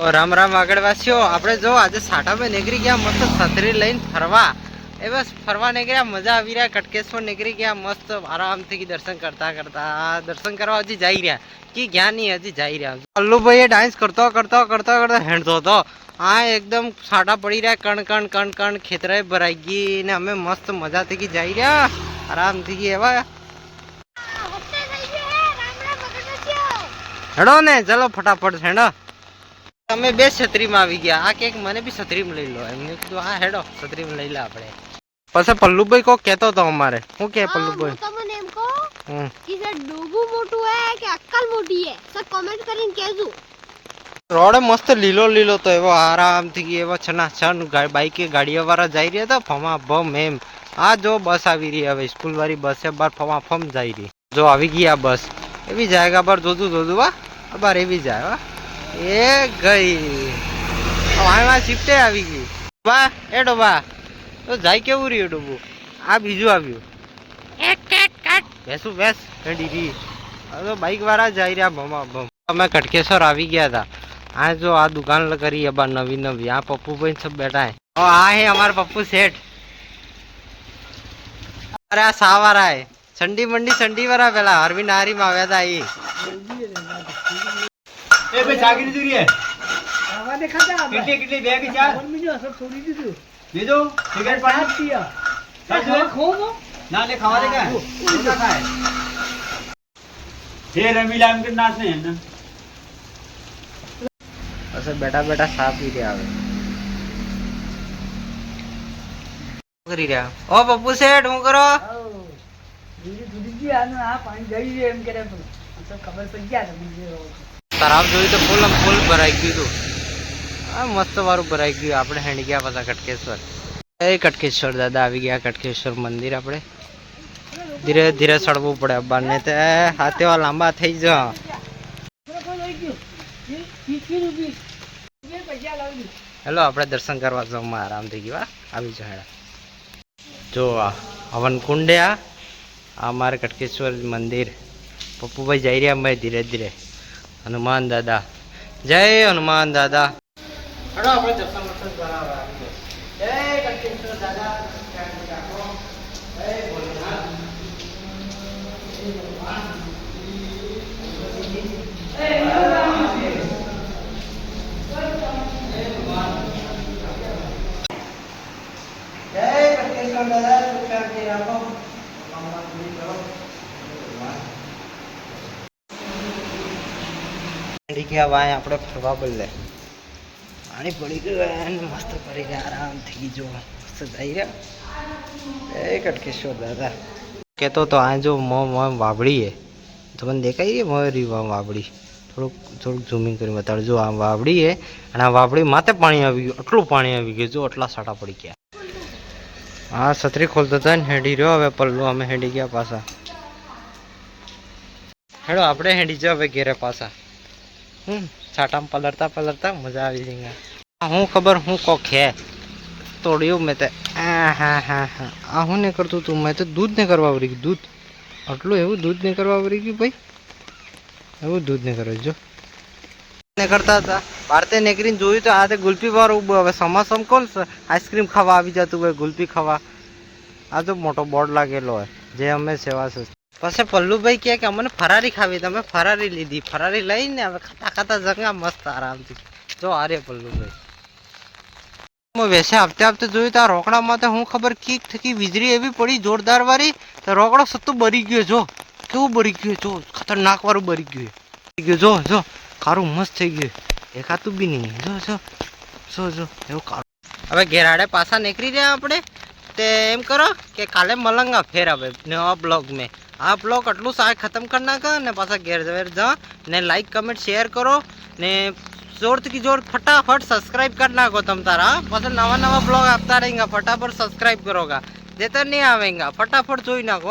ઓ રામ રામ આગળવાસીઓ, આપણે જો આજે સાટામાં નીકળી ગયા મસ્ત છત્રી લઈને ફરવા. એ બસ ફરવા નીકળ્યા, મજા આવી રહ્યા. કટકેશ્વર નીકળી ગયા મસ્ત આરામથી દર્શન કરતા કરતા. દર્શન કરવા હજી જઈ રહ્યા કે ગયા નહીં, હજી જઈ રહ્યા. અલ્લુભાઈ ડાન્સ કરતો કરતો કરતો કરતો હેંડતો હતો. હા એકદમ સાટા પડી રહ્યા, કણ કણ કણ કણ ખેતરાએ ભરાઈ ગઈ ને અમે મસ્ત મજાથી જઈ રહ્યા આરામથી. એવા હેડો ને, ચલો ફટાફટ હેડો. તમે બે છત્રીમાં આવી ગયા, આ કેક મને બી છત્રીમાં લઈ લો. એમને કીધું હા હેડો છત્રીમાં લઈ લે આપણે. પછી પલ્લુભાઈ કોક કહેતો હતો અમારે. શું કે પલ્લુભાઈ? તમને એમ કહો કે સર ડોગું મોટું હે કે અક્કલ મોટી હે, સર કમેન્ટ કરીને કહેજો. રોડ મસ્ત લીલો લીલો તો એવો આરામથી એવો છનાછન બાઈકે ગાડીઓ વાળા જઈ રહ્યા હતા ફમા ભમ એમ. આ જો બસ આવી રહી, હવે સ્કૂલ વાળી બસ બાર ફમા ફમ જઈ રહી. જો આવી ગઈ આ બસ, એવી જાયગા પર જોતું જોતું વા બાર એવી જાય વા. એ ગઈ આમાં શિફ્ટે આવી ગઈ. વાહ એ ડોબા તો જાય કેવું રહ્યું ડોબું. આ બીજું આવ્યું ભેસું ભેસ ડીરી. હવે બાઈક વાળા જઈ રહ્યા ભમા ભમ. અમે કટકેશ્વર આવી ગયા હતા. આ જો આ દુકાન કરી અબાર નવી નવી. આ પપ્પુભાઈ સબ બેઠા હે. આ હે અમારા પપ્પુ શેઠ. અરે આ સા વાળા હે સંડી મંડી સંડી વાળા. પેલા અરવિંદ હારી માં આવ્યા હતા એ. એ ભાઈ જાગી દીધું રે આવા દેખાતા કેટલી કેટલી બેગ ચા બીજો સબ છોડી દીધું. લીધો સિગરેટ પાણી પીયા સાચો ખોમો ના લે ખાવા દે કે ઓછા ખાય. હે રમીલા એમ કે નાસ ને એને અસર બેટા બેટા સા પી રહ્યા હવે. કરી રહ્યા ઓ પપ્પુ શેઠ હું કરો? બીજી દૂધી જી આ પાણી જઈ રે એમ કરે તો ખબર પડી ગયા તમને. તરાવ જોયું તો ફૂલ ફૂલ ભરાઈ ગયું હતું. આ મસ્ત વાળું ભરાઈ ગયું. આપણે હેંડી ગયા પાછા કટકેશ્વર. એ કટકેશ્વર દાદા આવી ગયા. કટકેશ્વર મંદિર આપણે ધીરે ધીરે ચડવું પડે બારને તે હાથેવા લાંબા થઈ જા. હેલો આપણે દર્શન કરવા જવામાં આરામ થઈ ગયો. આવી જાય જો આ હવન કુંડે. આ અમારે કટકેશ્વર મંદિર. પપ્પુભાઈ જઈ રહ્યા અમે ધીરે ધીરે. હનુમાન દાદા જય હનુમાન દાદા. હેડો આપણે દર્શન દર્શન કરાવવા આવી ગયા. જય કટકેશ્વર દાદા. જય ભોલેનાથ. આપણે ફરવા બદલે પાણી પડી ગયું મસ્ત પડી ગયા આરામથી. જો મસ્ત જઈ રહ્યા. એ કટકેશ્વર દાદા કહેતો તો આ જો વાવડી હે તમને દેખાય મારી વાવડી. થોડુંક ઝૂમિંગ કરી બતાડો. જો આ વાવડી હે અને આ વાવડી માથે પાણી આવી ગયું. આટલું પાણી આવી ગયું. જો આટલા સાટા પડી ગયા. હા છત્રી ખોલતો હતા ને હેડી રહ્યો. હવે પલ્લું અમે હેડી ગયા પાછા. હેડો આપણે હેડી જાવ હવે ઘેરે પાછા. છાટામાં પલરતા પલરતા મજા આવી જઈ. હું ખબર હું કોક હે તોડ્યું મેં તે. હા હા હા હા આ હું નહીં કરતું તું. મેં તો દૂધ ને કરવા વળી ગયું. દૂધ આટલું એવું દૂધ ને કરવા વળી ગયું ભાઈ. એવું દૂધ ને કરવા જો ને કરતા હતા. ભારતે નીકળીને જોયું તો આ તે ગુલ્ફી વાળું. હવે સમાસમ કોણ આઈસ્ક્રીમ ખાવા આવી જતું હોય ગુલ્ફી ખાવા. આ તો મોટો બોર્ડ લાગેલો હોય જે અમે સેવા છે. પછી પલ્લુભાઈ કહે કે અમને ફરારી ખાવી. તમે ફરારી લીધી. ફરારી લઈને હવે ખાતા ખાતા જંગા મસ્ત આરામથી. જો આરે પલ્લુભાઈ વેસે હપ્તે હપ્તે જોયું તો આ રોકડામાં તો હું ખબર કીક થકી વીજળી એવી પડી જોરદાર વાળી તો રોકડો સત્તું બરી ગયો. જો કેવું બરી ગયું. જો ખતરનાક વાળું બરી ગયું. જો જો કારું મસ્ત થઈ ગયું. દેખાતું બી નહીં. જો જો જો જો એવું કારું. હવે ઘેરાડે પાછા નીકળી રહ્યા આપણે. તે એમ કરો કે કાલે મલંગા ફેર આવે નવા બ્લોગ મેં. આ બ્લોગ આટલું સારું ખતમ કરી નાખો ને પાછા ઘેર જા ને લાઈક કમેન્ટ શેર કરો ને જોરથી જોર ફટાફટ સબસ્ક્રાइब कर नाखो तुम तारा. पास नवा नवा ब्लॉग आपता रहेगा. फटाफट सब्सक्राइब करोगा जेतर नहीं आवेगा फटाफट જોઈ નાખો.